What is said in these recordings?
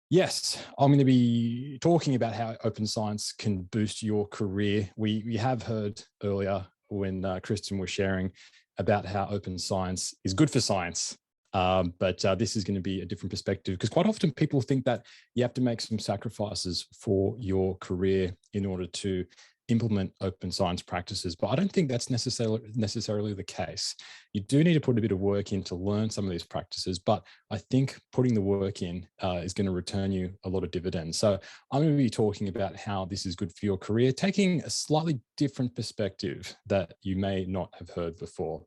Yes, I'm going to be talking about how open science can boost your career. We have heard earlier when Kristen was sharing about how open science is good for science. But this is going to be a different perspective because quite often people think that you have to make some sacrifices for your career in order to implement open science practices. But I don't think that's necessarily the case. You do need to put a bit of work in to learn some of these practices, but I think putting the work in is going to return you a lot of dividends. So I'm going to be talking about how this is good for your career, taking a slightly different perspective that you may not have heard before.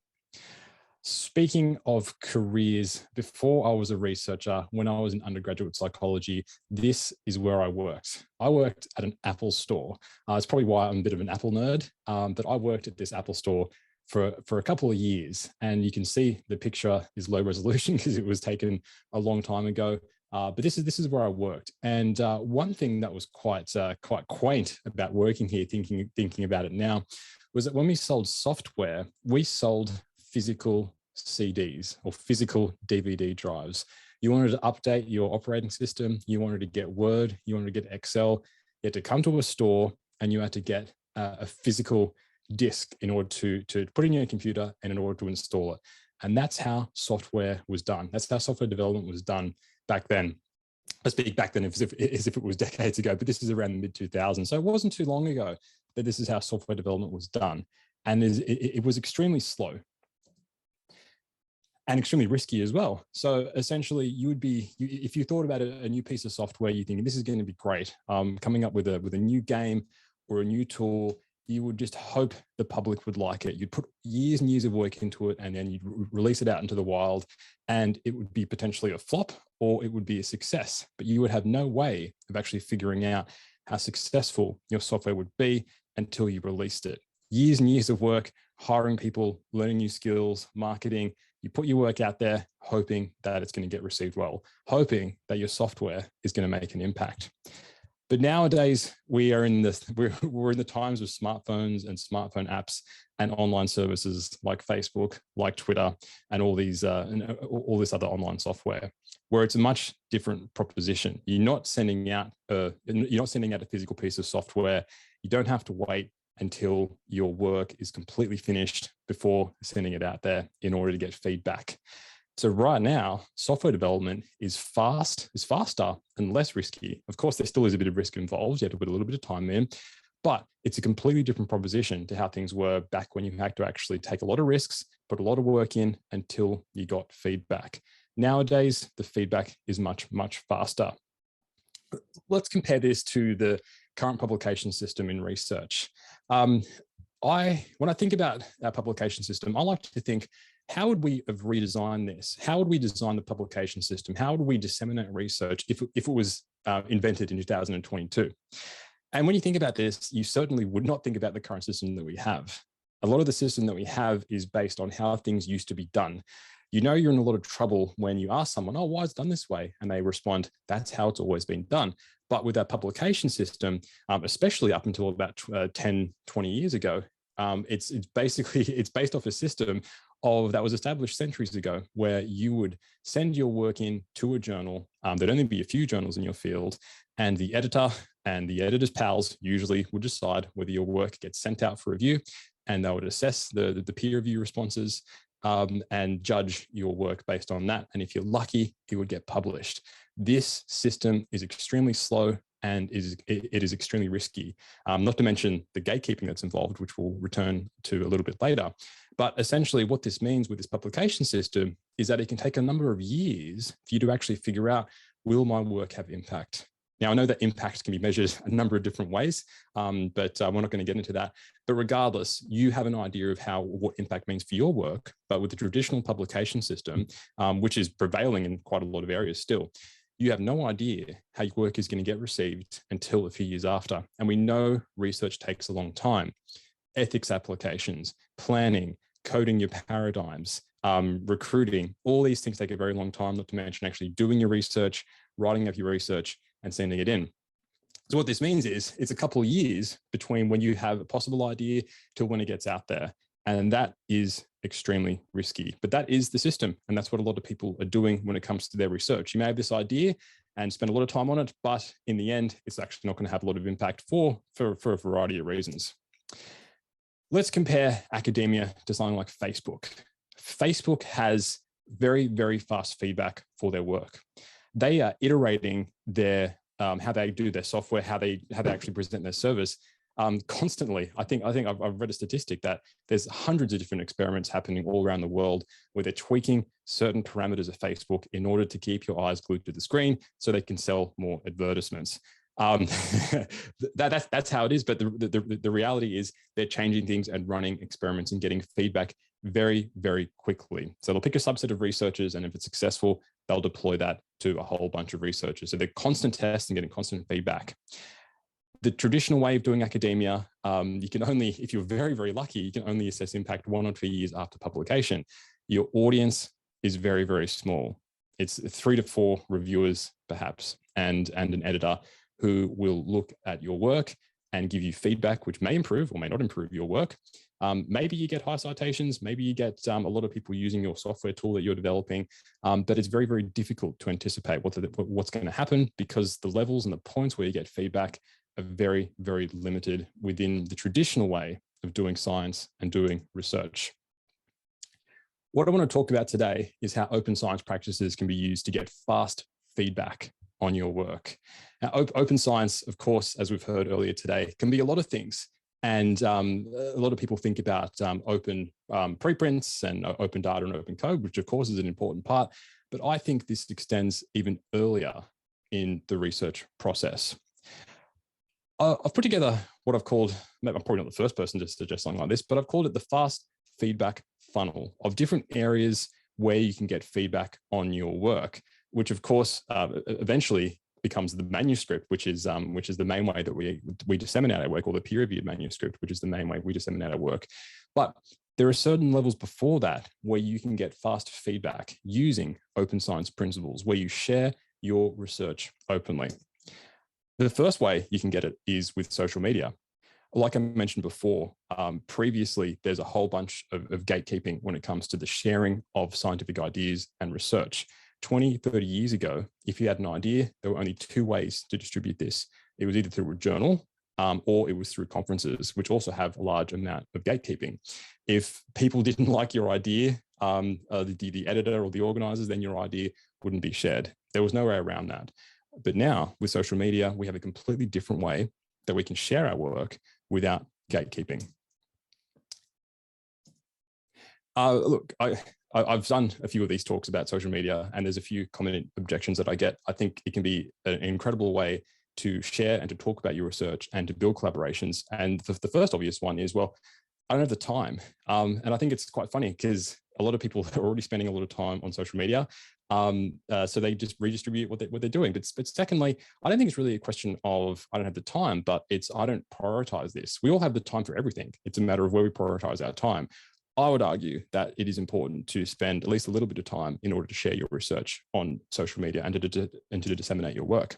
Speaking of careers, before I was a researcher, when I was in undergraduate psychology, this is where I worked. I worked at an Apple store. It's probably why I'm a bit of an Apple nerd, but I worked at this Apple store for a couple of years. And you can see the picture is low resolution because it was taken a long time ago. But this is where I worked. And one thing that was quite quaint about working here, thinking about it now, was that when we sold software, we sold physical CDs or physical DVD drives. You wanted to update your operating system, you wanted to get Word, you wanted to get Excel, you had to come to a store and you had to get a physical disk in order to put in your computer and in order to install it. And that's how software was done. That's how software development was done back then. I speak back then as if it was decades ago, but this is around the mid-2000s. So it wasn't too long ago that this is how software development was done. And it was extremely slow and extremely risky as well. So essentially you would be, if you thought about a new piece of software, you think this is going to be great. Coming up with a new game or a new tool, you would just hope the public would like it. You'd put years and years of work into it and then you'd release it out into the wild and it would be potentially a flop or it would be a success, but you would have no way of actually figuring out how successful your software would be until you released it. Years and years of work, hiring people, learning new skills, marketing. You put your work out there, hoping that it's going to get received well, hoping that your software is going to make an impact. But nowadays, we're in the times of smartphones and smartphone apps and online services like Facebook, like Twitter, and all this other online software, where it's a much different proposition. You're not sending out a physical piece of software. You don't have to wait until your work is completely finished before sending it out there in order to get feedback. So right now, software development is faster and less risky. Of course, there still is a bit of risk involved. You have to put a little bit of time in, but it's a completely different proposition to how things were back when you had to actually take a lot of risks, put a lot of work in until you got feedback. Nowadays, the feedback is much, much faster. Let's compare this to the current publication system in research. When I think about our publication system, I like to think, how would we have redesigned this? How would we design the publication system? How would we disseminate research if it was invented in 2022? And when you think about this, you certainly would not think about the current system that we have. A lot of the system that we have is based on how things used to be done. You know, you're in a lot of trouble when you ask someone, oh, why is it done this way? And they respond, that's how it's always been done. But with our publication system, especially up until about 10, 20 years ago, it's based off a system that was established centuries ago, where you would send your work in to a journal. There'd only be a few journals in your field, and the editor and the editor's pals usually would decide whether your work gets sent out for review, and they would assess the peer review responses and judge your work based on that. And if you're lucky, it would get published. This system is extremely slow and it is extremely risky, not to mention the gatekeeping that's involved, which we'll return to a little bit later. But essentially what this means with this publication system is that it can take a number of years for you to actually figure out, will my work have impact? Now, I know that impact can be measured a number of different ways, but we're not going to get into that. But regardless, you have an idea of what impact means for your work. But with the traditional publication system, which is prevailing in quite a lot of areas still, you have no idea how your work is going to get received until a few years after. And we know research takes a long time. Ethics applications, planning, coding your paradigms, recruiting, all these things take a very long time, not to mention actually doing your research, writing up your research, and sending it in. So what this means is it's a couple of years between when you have a possible idea to when it gets out there. And that is extremely risky, but that is the system. And that's what a lot of people are doing when it comes to their research. You may have this idea and spend a lot of time on it, but in the end, it's actually not going to have a lot of impact for a variety of reasons. Let's compare academia to something like Facebook. Facebook has very, very fast feedback for their work. They are iterating their how they do their software, how they actually present their service constantly. I think I've read a statistic that there's hundreds of different experiments happening all around the world where they're tweaking certain parameters of Facebook in order to keep your eyes glued to the screen so they can sell more advertisements. That's how it is. But the reality is they're changing things and running experiments and getting feedback very, very quickly. So they'll pick a subset of researchers, and if it's successful, they'll deploy that to a whole bunch of researchers. So they're constant tests and getting constant feedback. The traditional way of doing academia, you can only, if you're very, very lucky, you can only assess impact 1 or 2 years after publication. Your audience is very, very small. It's 3 to 4 reviewers, perhaps, and an editor who will look at your work and give you feedback, which may improve or may not improve your work. Maybe you get high citations, maybe you get a lot of people using your software tool that you're developing, but it's very, very difficult to anticipate what's going to happen because the levels and the points where you get feedback are very, very limited within the traditional way of doing science and doing research. What I want to talk about today is how open science practices can be used to get fast feedback on your work. Now, open science, of course, as we've heard earlier today, can be a lot of things. And a lot of people think about open preprints and open data and open code, which of course is an important part. But I think this extends even earlier in the research process. I've put together what I've called, I'm probably not the first person to suggest something like this, but I've called it the fast feedback funnel of different areas where you can get feedback on your work, which of course eventually becomes the manuscript, which is the main way that we disseminate our work, or the peer-reviewed manuscript, which is the main way we disseminate our work. But there are certain levels before that where you can get fast feedback using open science principles, where you share your research openly. The first way you can get it is with social media. Like I mentioned before, previously, there's a whole bunch of gatekeeping when it comes to the sharing of scientific ideas and research. 20, 30 years ago, if you had an idea, there were only 2 ways to distribute this. It was either through a journal or it was through conferences, which also have a large amount of gatekeeping. If people didn't like your idea, the editor or the organizers, then your idea wouldn't be shared. There was no way around that. But now with social media, we have a completely different way that we can share our work without gatekeeping. Look, I've done a few of these talks about social media, and there's a few common objections that I get. I think it can be an incredible way to share and to talk about your research and to build collaborations. And the first obvious one is, well, I don't have the time. And I think it's quite funny because a lot of people are already spending a lot of time on social media. So they just redistribute what they're doing. But secondly, I don't think it's really a question of I don't have the time, but it's I don't prioritize this. We all have the time for everything. It's a matter of where we prioritize our time. I would argue that it is important to spend at least a little bit of time in order to share your research on social media and to disseminate your work.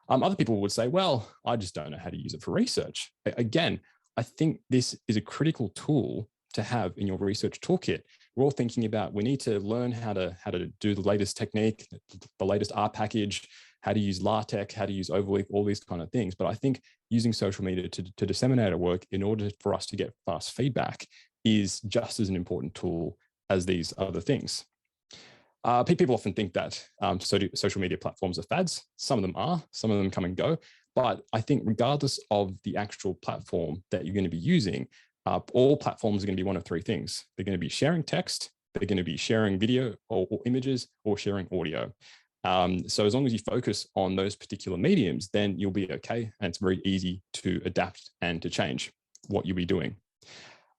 Other people would say, well, I just don't know how to use it for research. Again, I think this is a critical tool to have in your research toolkit. We're all thinking about, we need to learn how to do the latest technique, the latest R package, how to use LaTeX, how to use Overleaf, all these kind of things. But I think using social media to disseminate our work in order for us to get fast feedback is just as an important tool as these other things. People often think that social media platforms are fads. Some of them are, some of them come and go. But I think regardless of the actual platform that you're going to be using, all platforms are going to be one of 3 things. They're going to be sharing text, they're going to be sharing video or images, or sharing audio. So as long as you focus on those particular mediums, then you'll be okay. And it's very easy to adapt and to change what you'll be doing.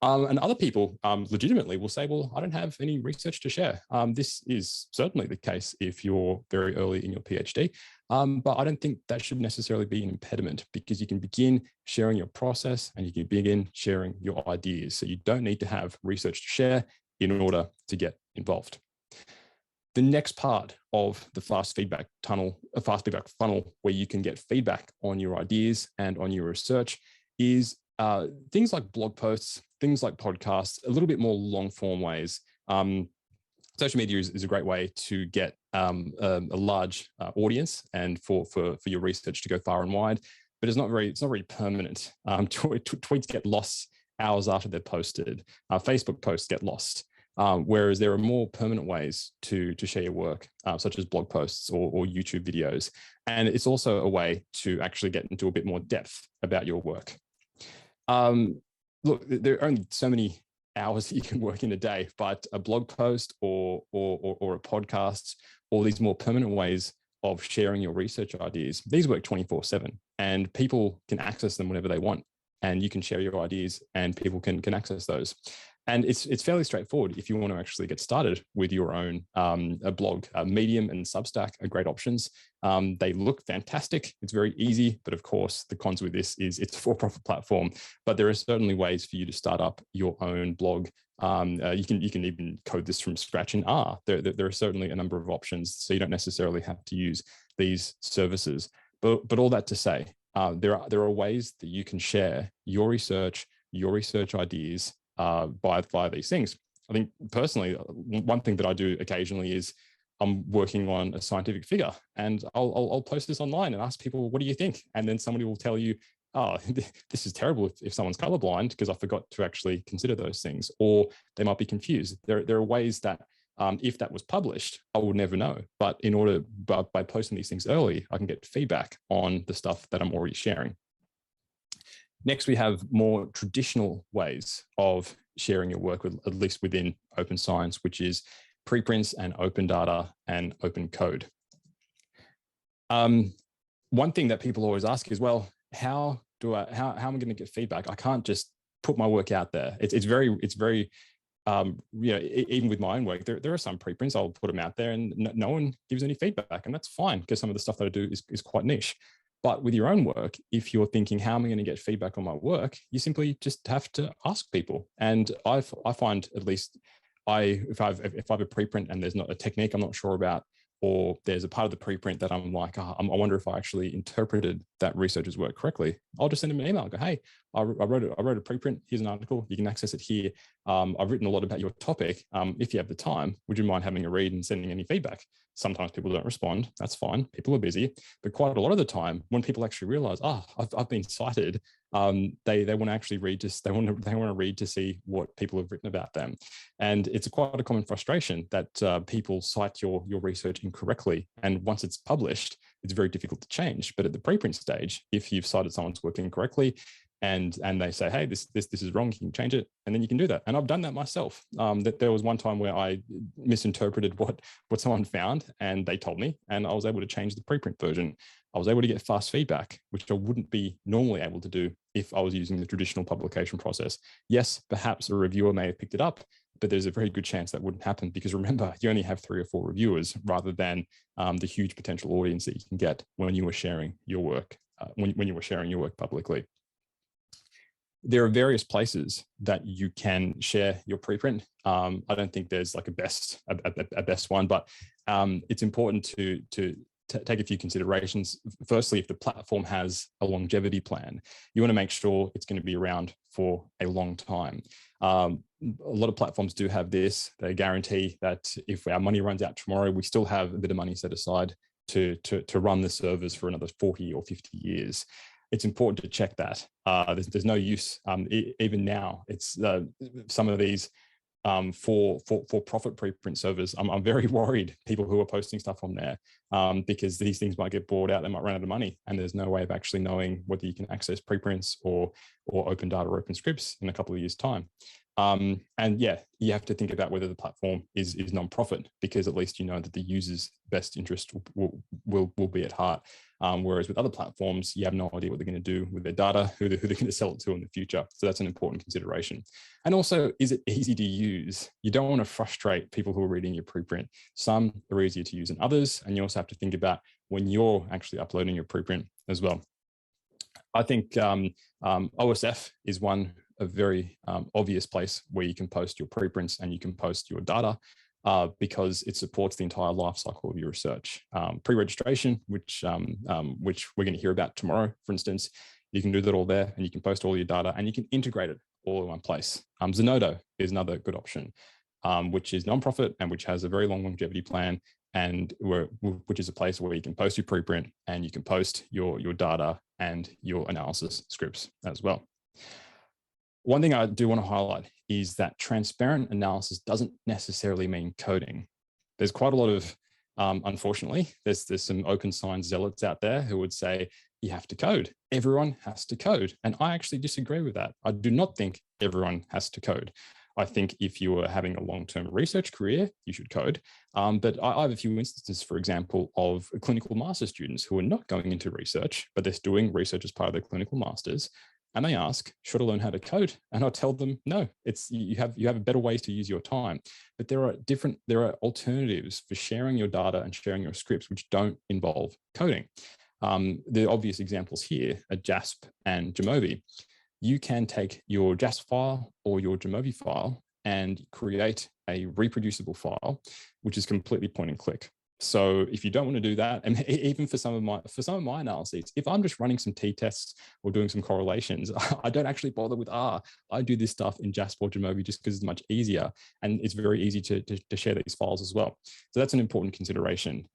And other people legitimately will say, well, I don't have any research to share. This is certainly the case if you're very early in your PhD, but I don't think that should necessarily be an impediment, because you can begin sharing your process and you can begin sharing your ideas. So you don't need to have research to share in order to get involved. The next part of the fast feedback funnel where you can get feedback on your ideas and on your research is things like blog posts, things like podcasts, a little bit more long form ways. social media is a great way to get a large audience and for your research to go far and wide, but it's not very permanent. Tweets get lost hours after they're posted. Facebook posts get lost. Whereas there are more permanent ways to share your work, such as blog posts or YouTube videos. And it's also a way to actually get into a bit more depth about your work. Look, there are only so many hours that you can work in a day, but a blog post or a podcast, or these more permanent ways of sharing your research ideas, these work 24/7, and people can access them whenever they want. And you can share your ideas and people can access those. And it's fairly straightforward if you want to actually get started with your own a blog. Medium and Substack are great options. They look fantastic. It's very easy, but of course, the cons with this is it's a for-profit platform. But there are certainly ways for you to start up your own blog. You can even code this from scratch in R. There are certainly a number of options, so you don't necessarily have to use these services. But all that to say, there are ways that you can share your research ideas via these things. I think personally, one thing that I do occasionally is I'm working on a scientific figure, and I'll post this online and ask people, what do you think? And then somebody will tell you, oh, this is terrible if someone's colorblind, because I forgot to actually consider those things, or they might be confused. There are ways that if that was published, I would never know. But by posting these things early, I can get feedback on the stuff that I'm already sharing. Next, we have more traditional ways of sharing your work, at least within open science, which is preprints and open data and open code. One thing that people always ask is, well, how am I going to get feedback? I can't just put my work out there. It's very even with my own work, there are some preprints, I'll put them out there and no one gives any feedback, and that's fine, because some of the stuff that I do is quite niche. But with your own work, if you're thinking, how am I going to get feedback on my work? You simply just have to ask people. And I find, at least, if I have a preprint and there's not a technique I'm not sure about, or there's a part of the preprint that I'm like, I wonder if I actually interpreted that researcher's work correctly, I'll just send them an email. Go, hey, I wrote a preprint. Here's an article. You can access it here. I've written a lot about your topic. If you have the time, would you mind having a read and sending any feedback? Sometimes people don't respond. That's fine. People are busy. But quite a lot of the time, when people actually realize, I've been cited, they want to actually read. They want to read to see what people have written about them. And it's quite a common frustration that people cite your research incorrectly. And once it's published, it's very difficult to change. But at the preprint stage, if you've cited someone's work incorrectly, and they say, hey, this is wrong, you can change it, and then you can do that. And I've done that myself. That there was one time where I misinterpreted what someone found, and they told me, and I was able to change the preprint version. I was able to get fast feedback, which I wouldn't be normally able to do if I was using the traditional publication process. Yes, perhaps a reviewer may have picked it up, but there's a very good chance that wouldn't happen, because remember, you only have 3 or 4 reviewers rather than the huge potential audience that you can get when you were sharing your work, when you were sharing your work publicly. There are various places that you can share your preprint. I don't think there's like a best one, but it's important to take a few considerations. Firstly, if the platform has a longevity plan, you want to make sure it's going to be around for a long time. A lot of platforms do have this. They guarantee that if our money runs out tomorrow, we still have a bit of money set aside to run the servers for another 40 or 50 years. It's important to check that. There's no use, even now. It's some of these for-profit preprint servers. I'm very worried, people who are posting stuff on there, because these things might get bought out, they might run out of money, and there's no way of actually knowing whether you can access preprints or open data or open scripts in a couple of years' time. And yeah, you have to think about whether the platform is non-profit, because at least you know that the user's best interest will be at heart. Whereas with other platforms, you have no idea what they're going to do with their data, who they're going to sell it to in the future. So that's an important consideration. And also, is it easy to use? You don't want to frustrate people who are reading your preprint. Some are easier to use than others. And you also have to think about when you're actually uploading your preprint as well. I think OSF is a very obvious place where you can post your preprints and you can post your data, because it supports the entire life cycle of your research. Pre-registration, which we're going to hear about tomorrow, for instance, you can do that all there, and you can post all your data, and you can integrate it all in one place. Zenodo is another good option. which is non-profit and which has a very long longevity plan, and which is a place where you can post your preprint and you can post your data and your analysis scripts as well. One thing I do want to highlight is that transparent analysis doesn't necessarily mean coding. There's quite a lot of, unfortunately, there's some open science zealots out there who would say you have to code. Everyone has to code. And I actually disagree with that. I do not think everyone has to code. I think if you are having a long-term research career, you should code. But I have a few instances, for example, of clinical master students who are not going into research, but they're doing research as part of their clinical masters. And they ask, should I learn how to code? And I'll tell them, no, you have better ways to use your time. But there are alternatives for sharing your data and sharing your scripts which don't involve coding. The obvious examples here are JASP and Jamovi. You can take your JASP file or your Jamovi file and create a reproducible file, which is completely point and click. So if you don't want to do that, and even for some of my analyses, if I'm just running some t-tests or doing some correlations, I don't actually bother with R. I do this stuff in JASP or Jamovi just because it's much easier, and it's very easy to share these files as well. So that's an important consideration.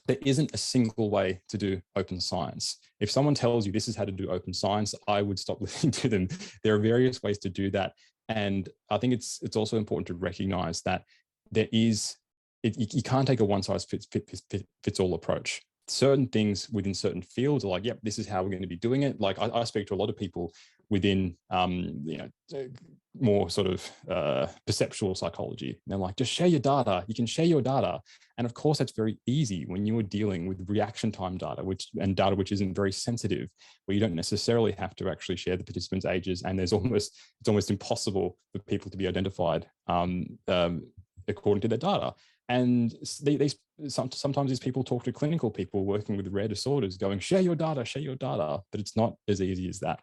There isn't a single way to do open science. If someone tells you this is how to do open science, I would stop listening to them. There are various ways to do that. And I think it's also important to recognize that you can't take a one size fits all approach. Certain things within certain fields are like, yep, this is how we're going to be doing it. Like I speak to a lot of people within, more sort of perceptual psychology. And they're like, just share your data. You can share your data. And of course, that's very easy when you are dealing with reaction time data, data which isn't very sensitive, where you don't necessarily have to actually share the participants' ages. And it's almost impossible for people to be identified according to their data. And sometimes these people talk to clinical people working with rare disorders going, share your data, but it's not as easy as that.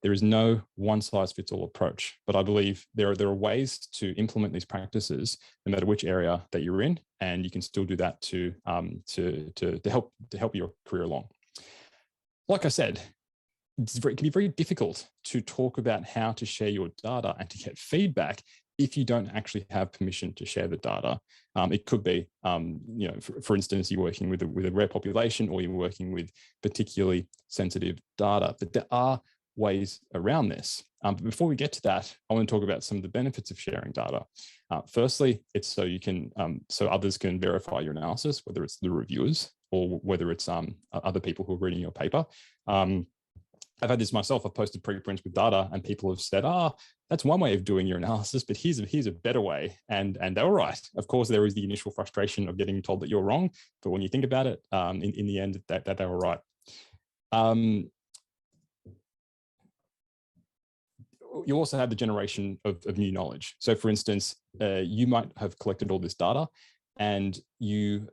There is no one size fits all approach, but I believe there are ways to implement these practices no matter which area that you're in, and you can still do that to help your career along. Like I said, it can be very difficult to talk about how to share your data and to get feedback if you don't actually have permission to share the data. It could be, for instance, you're working with a rare population, or you're working with particularly sensitive data, but there are ways around this. But before we get to that, I want to talk about some of the benefits of sharing data. Firstly, it's so you can, so others can verify your analysis, whether it's the reviewers or whether it's other people who are reading your paper. I've had this myself. I've posted preprints with data, and people have said, that's one way of doing your analysis, but here's a better way. And they were right. Of course, there is the initial frustration of getting told that you're wrong, but when you think about it, in the end, that they were right. You also have the generation of new knowledge. So for instance, you might have collected all this data and you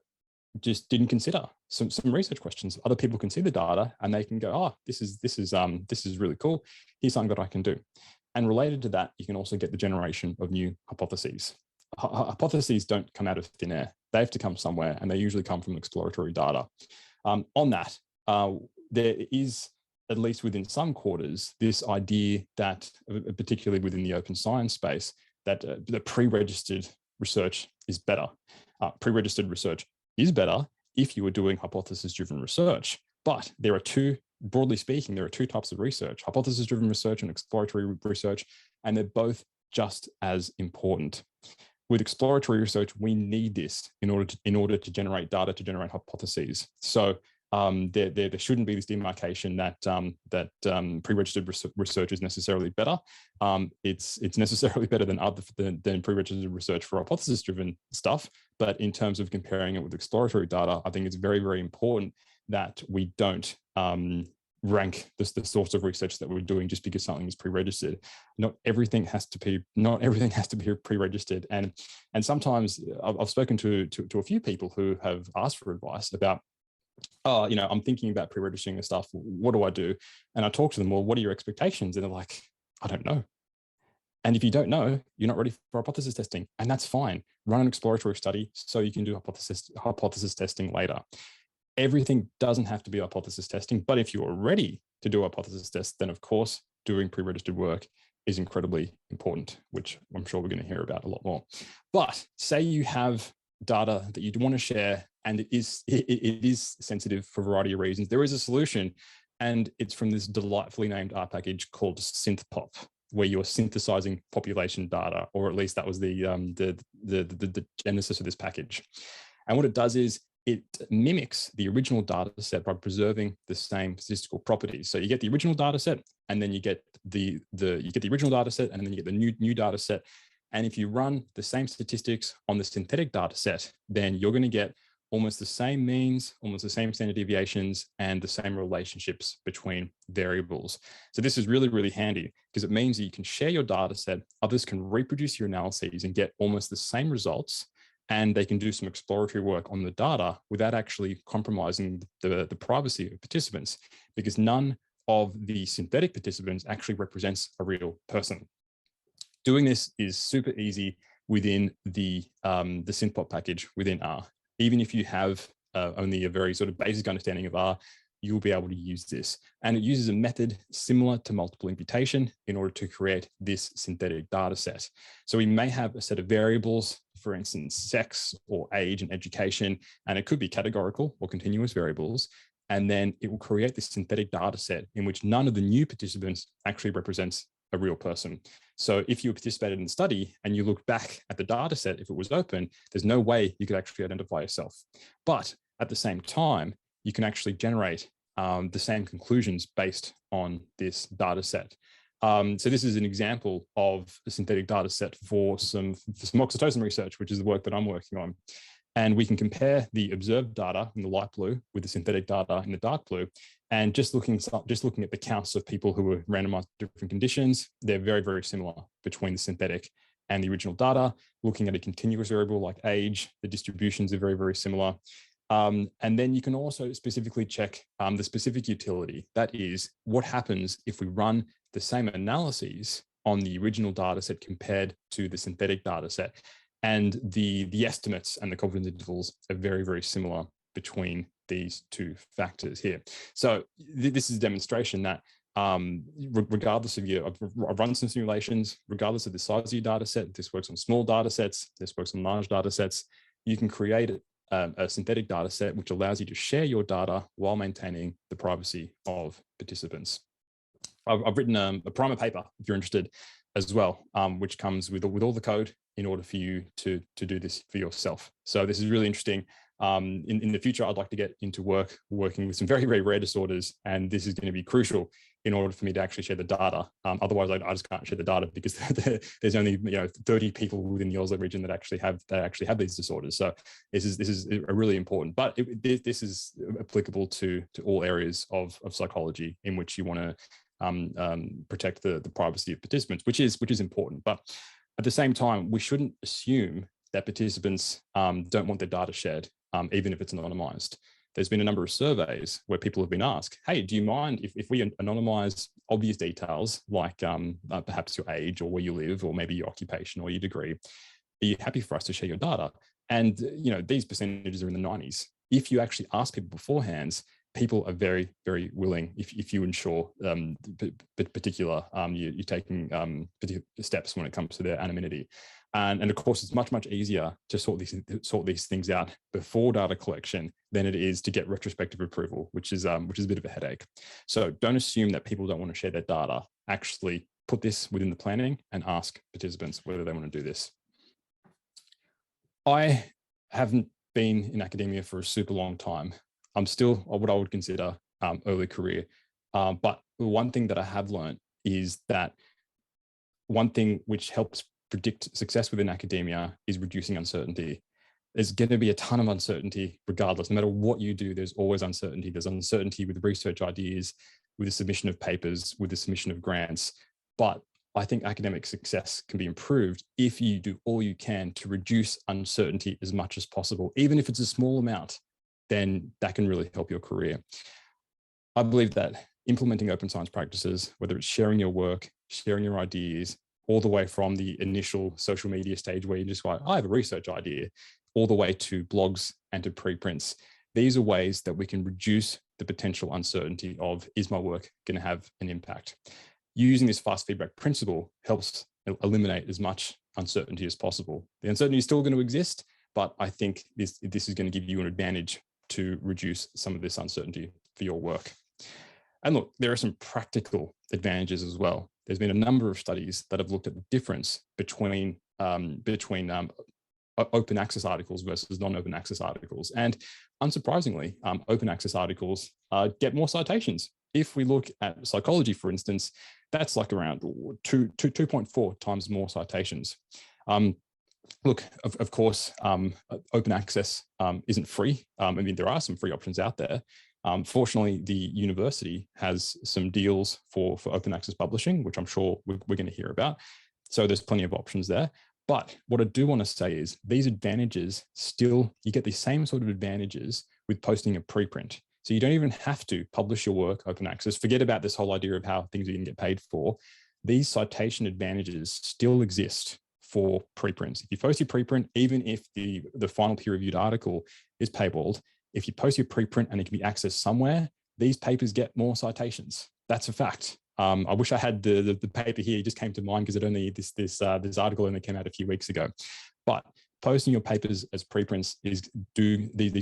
just didn't consider some research questions. Other people can see the data and they can go, this is really cool. Here's something that I can do. And related to that, you can also get the generation of new hypotheses. Hypotheses don't come out of thin air. They have to come somewhere, and they usually come from exploratory data. On that, there is, at least within some quarters, this idea that, particularly within the open science space, that the pre-registered research is better. Pre-registered research is better if you are doing hypothesis-driven research, but broadly speaking, there are two types of research: hypothesis-driven research and exploratory research, and they're both just as important. With exploratory research, we need this in order to generate data, to generate hypotheses. So there shouldn't be this demarcation that pre-registered research is necessarily better. It's necessarily better than pre-registered research for hypothesis-driven stuff. But in terms of comparing it with exploratory data, I think it's very, very important that we don't rank the sorts of research that we're doing just because something is pre-registered. Not everything has to be pre-registered. And sometimes I've spoken to a few people who have asked for advice about, I'm thinking about pre-registering this stuff. What do I do? And I talk to them, well, what are your expectations? And they're like, I don't know. And if you don't know, you're not ready for hypothesis testing, and that's fine. Run an exploratory study so you can do hypothesis testing later. Everything doesn't have to be hypothesis testing, but if you are ready to do a hypothesis test, then of course, doing pre-registered work is incredibly important, which I'm sure we're going to hear about a lot more. But say you have data that you want to share, and it is sensitive for a variety of reasons. There is a solution, and it's from this delightfully named R package called SynthPop, where you're synthesizing population data, or at least that was the genesis of this package. And what it does is it mimics the original data set by preserving the same statistical properties. So you get the original data set, and then you get the original data set, and then you get the new data set. And if you run the same statistics on the synthetic data set, then you're going to get almost the same means, almost the same standard deviations, and the same relationships between variables. So this is really, really handy because it means that you can share your data set, others can reproduce your analyses and get almost the same results, and they can do some exploratory work on the data without actually compromising the privacy of participants, because none of the synthetic participants actually represents a real person. Doing this is super easy within the SynthPop package within R. Even if you have only a very sort of basic understanding of R, you'll be able to use this. And it uses a method similar to multiple imputation in order to create this synthetic data set. So we may have a set of variables, for instance, sex or age and education, and it could be categorical or continuous variables. And then it will create this synthetic data set in which none of the new participants actually represents a real person. So if you participated in the study and you look back at the data set, if it was open, there's no way you could actually identify yourself. But at the same time, you can actually generate the same conclusions based on this data set. So this is an example of a synthetic data set for some oxytocin research, which is the work that I'm working on. And we can compare the observed data in the light blue with the synthetic data in the dark blue. And just looking at the counts of people who were randomized to different conditions, they're very, very similar between the synthetic and the original data. Looking at a continuous variable like age, the distributions are very, very similar. And then you can also specifically check the specific utility. That is, what happens if we run the same analyses on the original data set compared to the synthetic data set. And the estimates and the confidence intervals are very, very similar between these two factors here. So this is a demonstration that regardless of I've run some simulations, regardless of the size of your data set, this works on small data sets, this works on large data sets, you can create a synthetic data set which allows you to share your data while maintaining the privacy of participants. I've written a primer paper, if you're interested, as well, which comes with all the code in order for you to do this for yourself. So this is really interesting. In the future, I'd like to get into working with some very, very rare disorders, and this is going to be crucial in order for me to actually share the data. Otherwise, I just can't share the data because there's only 30 people within the Oslo region that actually have these disorders. So this is a really important, but this is applicable to all areas of psychology in which you want to protect the privacy of participants, which is important. But at the same time, we shouldn't assume that participants don't want their data shared, even if it's anonymized. There's been a number of surveys where people have been asked, hey, do you mind if we anonymize obvious details like perhaps your age or where you live or maybe your occupation or your degree? Are you happy for us to share your data? And these percentages are in the 90s. If you actually ask people beforehand, people are very, very willing if you ensure particular, you're taking particular steps when it comes to their anonymity. And of course, it's much, much easier to sort these things out before data collection than it is to get retrospective approval, which is a bit of a headache. So don't assume that people don't want to share their data. Actually put this within the planning and ask participants whether they want to do this. I haven't been in academia for a super long time. I'm still what I would consider early career. But one thing that I have learned is that one thing which helps predict success within academia is reducing uncertainty. There's going to be a ton of uncertainty regardless. No matter what you do, there's always uncertainty. There's uncertainty with research ideas, with the submission of papers, with the submission of grants. But I think academic success can be improved if you do all you can to reduce uncertainty as much as possible. Even if it's a small amount, then that can really help your career. I believe that implementing open science practices, whether it's sharing your work, sharing your ideas, all the way from the initial social media stage where you just like, I have a research idea, all the way to blogs and to preprints. These are ways that we can reduce the potential uncertainty of, is my work going to have an impact? Using this fast feedback principle helps eliminate as much uncertainty as possible. The uncertainty is still going to exist, but I think this is going to give you an advantage to reduce some of this uncertainty for your work. And look, there are some practical advantages as well. There's been a number of studies that have looked at the difference between open access articles versus non-open access articles. And unsurprisingly, open access articles get more citations. If we look at psychology, for instance, that's like around 2.4 times more citations. Look, of course, open access isn't free. I mean, there are some free options out there. Fortunately, the university has some deals for open access publishing, which I'm sure we're going to hear about. So there's plenty of options there. But what I do want to say is these advantages still, you get the same sort of advantages with posting a preprint. So you don't even have to publish your work open access. Forget about this whole idea of how things are going to get paid for. These citation advantages still exist for preprints. If you post your preprint, even if the final peer-reviewed article is paywalled, if you post your preprint and it can be accessed somewhere, these papers get more citations. That's a fact. I wish I had the paper here. It just came to mind because it only this article only came out a few weeks ago. But posting your papers as preprints these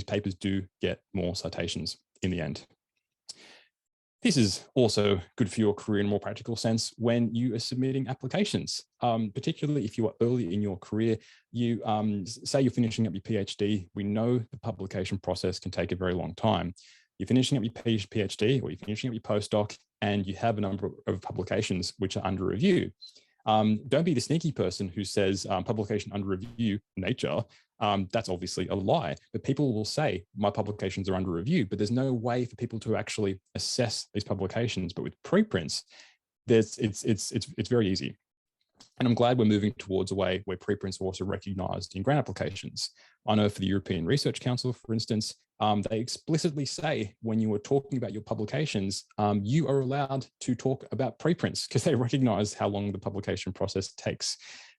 papers do get more citations in the end. This is also good for your career in a more practical sense when you are submitting applications, particularly if you are early in your career. You say you're finishing up your PhD. We know the publication process can take a very long time. You're finishing up your PhD or you're finishing up your postdoc and you have a number of publications which are under review. Don't be the sneaky person who says publication under review, Nature. That's obviously a lie, but people will say my publications are under review, but there's no way for people to actually assess these publications. But with preprints, it's very easy. And I'm glad we're moving towards a way where preprints are also recognized in grant applications. I know for the European Research Council, for instance, they explicitly say when you are talking about your publications, you are allowed to talk about preprints because they recognize how long the publication process takes.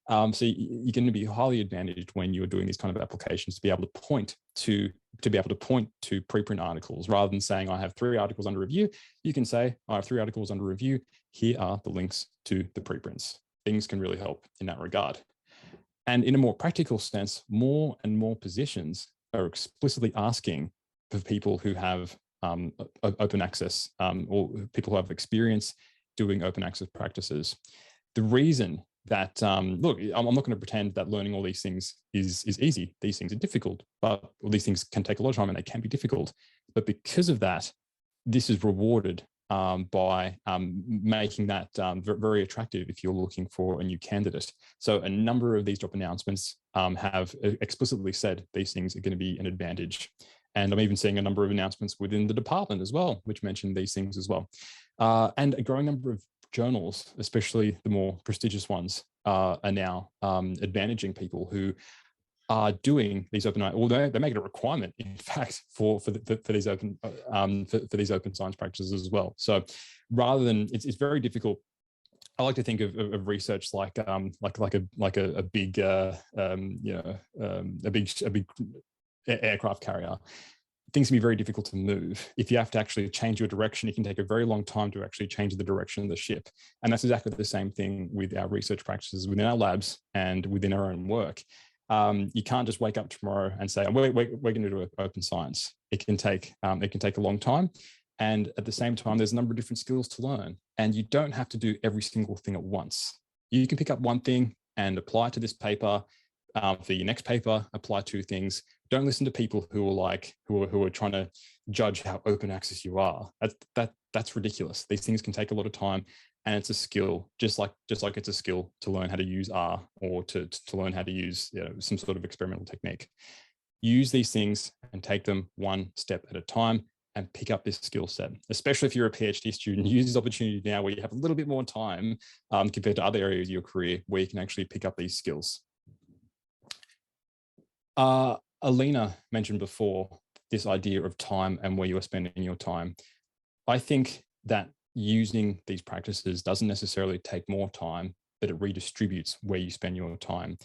So you're going to be highly advantaged when you're doing these kind of applications to be able to point to preprint articles rather than saying I have 3 articles under review. You can say I have 3 articles under review. Here are the links to the preprints. Things can really help in that regard. And in a more practical sense, more and more positions are explicitly asking for people who have open access or people who have experience doing open access practices. The reason that, look, I'm not going to pretend that learning all these things is easy. These things are difficult, but these things can take a lot of time and they can be difficult. But because of that, this is rewarded by making that very attractive if you're looking for a new candidate. So a number of these job announcements have explicitly said these things are going to be an advantage. And I'm even seeing a number of announcements within the department as well, which mention these things as well. And a growing number of journals, especially the more prestigious ones, are now advantaging people who are doing these open, or they make it a requirement, in fact, for these open for these open science practices as well. So rather than it's very difficult. I like to think of research like a big a big aircraft carrier. Things can be very difficult to move. If you have to actually change your direction, it can take a very long time to actually change the direction of the ship. And that's exactly the same thing with our research practices within our labs and within our own work. You can't just wake up tomorrow and say, we're going to do open science. It can take a long time. And at the same time, there's a number of different skills to learn. And you don't have to do every single thing at once. You can pick up one thing and apply to this paper. For your next paper, apply 2 things. Don't listen to people who are trying to judge how open access you are. That's ridiculous. These things can take a lot of time, and it's a skill, just like it's a skill to learn how to use R or to learn how to use some sort of experimental technique. Use these things and take them one step at a time and pick up this skill set. Especially if you're a PhD student, use this opportunity now where you have a little bit more time compared to other areas of your career where you can actually pick up these skills. Alina mentioned before this idea of time and where you are spending your time. I think that using these practices doesn't necessarily take more time, but it redistributes where you spend your time.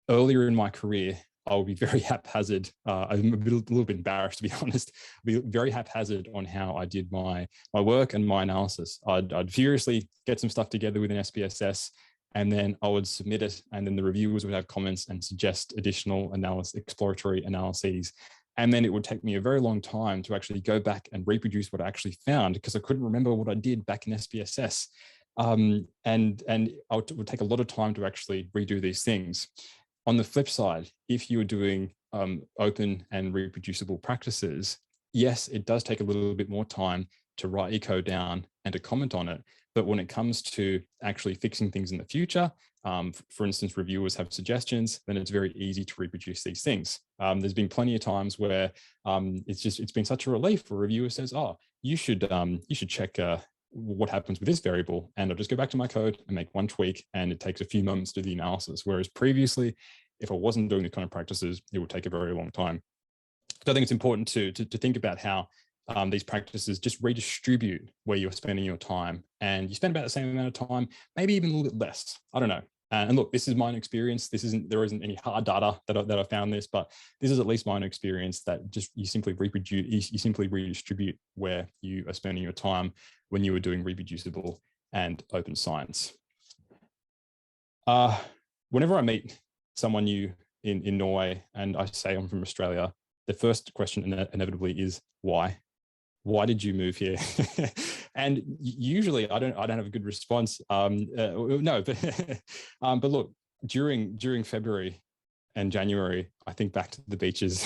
Earlier in my career, I'll be very haphazard. I'm a little bit embarrassed, to be honest. I'll be very haphazard on how I did my work and my analysis. I'd furiously get some stuff together with an SPSS, and then I would submit it, and then the reviewers would have comments and suggest additional exploratory analyses. And then it would take me a very long time to actually go back and reproduce what I actually found, because I couldn't remember what I did back in SPSS. And it would take a lot of time to actually redo these things. On the flip side, if you were doing open and reproducible practices, yes, it does take a little bit more time to write your code down and to comment on it. But when it comes to actually fixing things in the future, for instance, reviewers have suggestions, then it's very easy to reproduce these things. There's been plenty of times where it's been such a relief for a reviewer says, oh, you should check what happens with this variable. And I'll just go back to my code and make one tweak, and it takes a few moments to do the analysis. Whereas previously, if I wasn't doing the kind of practices, it would take a very long time. So I think it's important to think about how these practices just redistribute where you're spending your time, and you spend about the same amount of time, maybe even a little bit less. I don't know. And look, this is my experience. There isn't any hard data that I found this, but this is at least my experience, that just you simply redistribute where you are spending your time when you are doing reproducible and open science. Whenever I meet someone new in Norway and I say I'm from Australia, the first question inevitably is why? Why did you move here? And usually I don't have a good response. No, but look, during February and January, I think back to the beaches.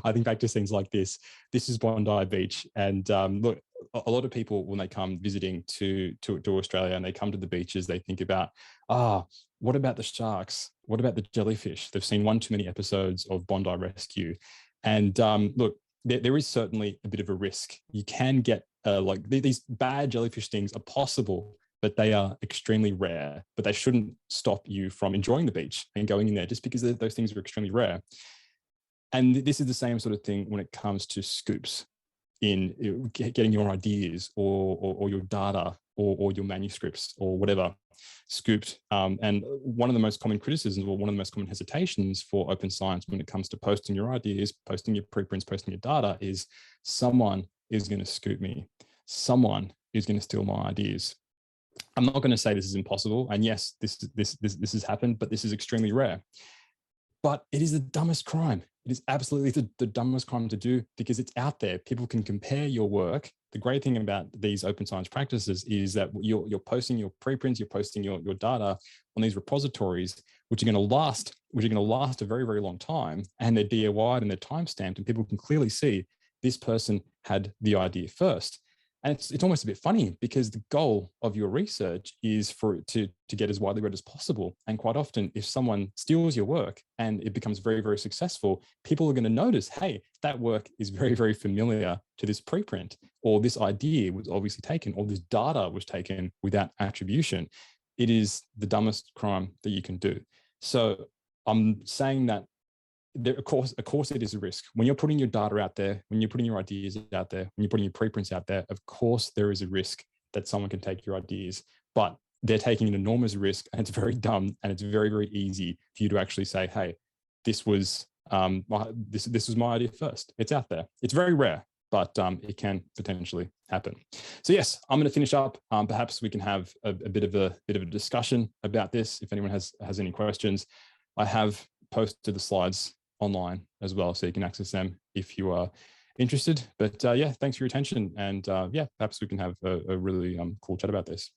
I think back to things like this. This is Bondi Beach, and look, a lot of people, when they come visiting to Australia and they come to the beaches, they think about, what about the sharks? What about the jellyfish? They've seen one too many episodes of Bondi Rescue. And look, there is certainly a bit of a risk. You can get like these bad jellyfish stings are possible, but they are extremely rare. But they shouldn't stop you from enjoying the beach and going in there, just because those things are extremely rare. And this is the same sort of thing when it comes to scoops in getting your ideas or your data or your manuscripts or whatever scooped. And one of the most common criticisms, or one of the most common hesitations for open science when it comes to posting your ideas, posting your preprints, posting your data, is someone is going to scoop me. Someone is going to steal my ideas. I'm not going to say this is impossible. And yes, this has happened, but this is extremely rare. But it is the dumbest crime. It is absolutely the dumbest crime to do, because it's out there. People can compare your work. The great thing about these open science practices is that you're posting your preprints, you're posting your data on these repositories, which are going to last a very, very long time, and they're DOI'd and they're timestamped, and people can clearly see this person had the idea first. And it's almost a bit funny, because the goal of your research is for it to get as widely read as possible. And quite often, if someone steals your work and it becomes very, very successful, people are going to notice, hey, that work is very, very familiar to this preprint, or this idea was obviously taken, or this data was taken without attribution. It is the dumbest crime that you can do. So I'm saying that of course, it is a risk. When you're putting your data out there, when you're putting your ideas out there, when you're putting your preprints out there, of course, there is a risk that someone can take your ideas, but they're taking an enormous risk, and it's very dumb, and it's very, very easy for you to actually say, hey, this was my idea first. It's out there. It's very rare, but it can potentially happen. So yes, I'm going to finish up. Perhaps we can have a bit of a discussion about this. If anyone has any questions, I have posted the slides online as well, so you can access them if you are interested. But yeah, thanks for your attention, and yeah, perhaps we can have a really cool chat about this.